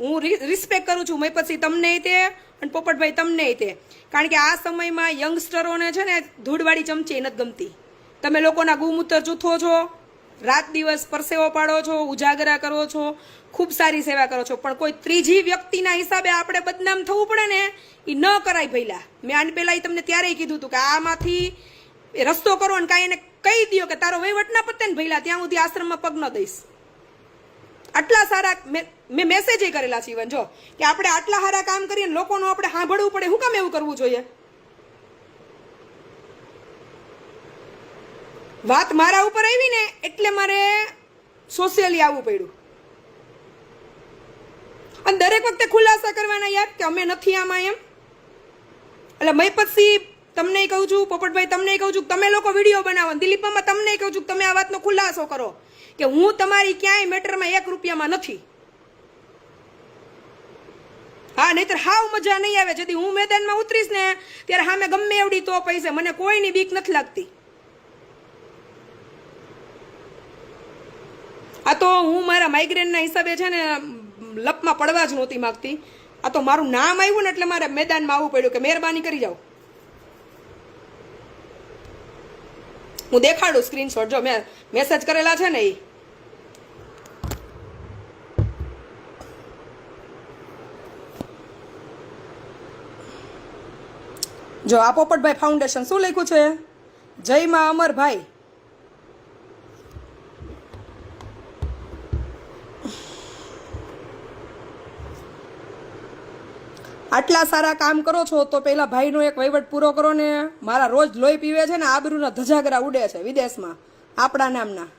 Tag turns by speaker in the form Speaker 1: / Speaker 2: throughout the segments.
Speaker 1: હું રિસ્પેક્ટ કરું છું મયપતસિંહ તમને તે અને પોપટભાઈ તમને તે, કારણ કે આ સમયમાં યંગસ્ટરોને છે ને ધૂળવાળી ચમચી નથી ગમતી. તમે લોકોના ગુમૂત્ર જૂથો છો, રાત દિવસ પરસેવો પાડો છો, ઉજાગરા કરો છો, ખૂબ સારી સેવા કરો છો, પણ કોઈ ત્રીજી વ્યક્તિના હિસાબે આપણે બદનામ થવું પડે ને એ ન કરાય ભઈલા. મેં આની પહેલા તમને ત્યારેય કીધું હતું કે આમાંથી રસ્તો કરો અને કાંઈ એને કહી દો કે તારો વહીવટ ના પતે ને ભઈલા ત્યાં સુધી આશ્રમમાં પગ ન દઈશ. આટલા સારા મેં મેસેજ કરેલા છે ઇવન જો કે આપણે આટલા સારા કામ કરીએ લોકોનું આપણે સાંભળવું પડે, શું કામ એવું કરવું જોઈએ? વાત મારા ઉપર આવી ને એટલે મારે સોશિયલી આવવું પડ્યું. અને દરેક વખતે ખુલાસા કરવાના યાર કે અમે નથી આમાં એમ. એટલે મયપતસિંહ તમને કહું છું, પોપટભાઈ તમને કહું છું, તમે લોકો વિડીયો બનાવો, દિલીપ મામા તમને કહું છું તમે આ વાતનો ખુલાસો કરો કે હું તમારી ક્યાંય મેટરમાં 1 રૂપિયામાં નથી. હા, નહીતર હાવ મજા નહીં આવે. જેથી હું મેદાનમાં ઉતરીશ ને ત્યારે સામે ગમે એવડી તો પૈસે મને કોઈની બીક નથી લાગતી. આ તો હું મારા માઇગ્રેનના હિસાબે છે ને લપમાં પડવા જ નહોતી માગતી. આ તો મારું નામ આવ્યું ને એટલે મારે મેદાનમાં આવવું પડ્યું કે મહેરબાની કરી જાઓ. હું દેખાડું સ્ક્રીનશોટ, જો મેં મેસેજ કરેલા છે ને એ. જો આ પોપટભાઈ ફાઉન્ડેશન શું લખ્યું છે? જય માં અમરભાઈ. આટલા સારા કામ કરો છો તો પેલા ભાઈનો એક વહીવટ પૂરો કરો ને. મારા રોજ લોહી પીવે છે ને આબરૂના ધજાગરા ઉડે છે વિદેશમાં આપણા નામના.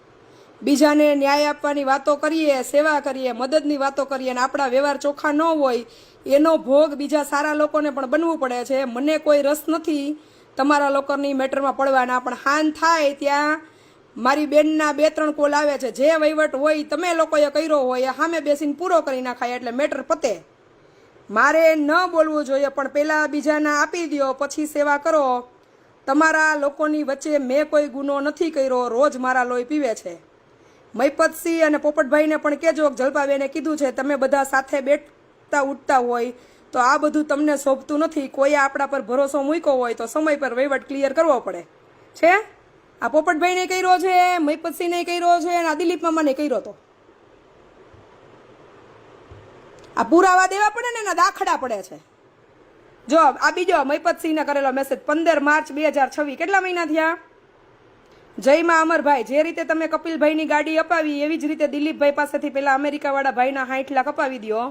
Speaker 1: બીજાને ન્યાય આપવાની વાતો કરીએ, સેવા કરીએ, મદદની વાતો કરીએ અને આપણા વ્યવહાર ચોખ્ખા ન હોય એનો ભોગ બીજા સારા લોકોને પણ બનવું પડે છે. મને કોઈ રસ નથી તમારા લોકોની મેટરમાં પડવાના, પણ હાન થાય ત્યાં મારી બેનના 2-3 કોલ આવે છે. જે વહીવટ હોય તમે લોકોએ કર્યો હોય એ સામે બેસીને પૂરો કરી નાખાય એટલે મેટર પતે. મારે ન બોલવું જોઈએ, પણ પહેલાં બીજાના આપી દો પછી સેવા કરો. તમારા લોકોની વચ્ચે મેં કોઈ ગુનો નથી કર્યો, રોજ મારા લોહી પીવે છે. મયપતસિંહ અને પોપટભાઈને પણ કહેજો, જલપાબેને કીધું છે તમે બધા સાથે બેઠતા ઉઠતા હોય તો આ બધું તમને શોભતું નથી. કોઈએ આપણા પર ભરોસો મૂક્યો હોય તો સમય પર વહીવટ ક્લિયર કરવો પડે છે. આ પોપટભાઈને કર્યો છે, મયપતસિંહને કર્યો છે અને આ દિલીપ મામાને કર્યો હતો. આ પુરાવા દેવા પડે ને એના દાખલા પડે છે. જો આ બીજો મયપતસિંહને કરેલો મેસેજ 15 માર્ચ 2026, કેટલા મહિના થયા? જય માં અમરભાઈ, જે રીતે તમે કપિલભાઈની ગાડી અપાવી એવી જ રીતે દિલીપભાઈ પાસેથી પેલા અમેરિકાવાળા ભાઈના 60 લાખ અપાવી દો.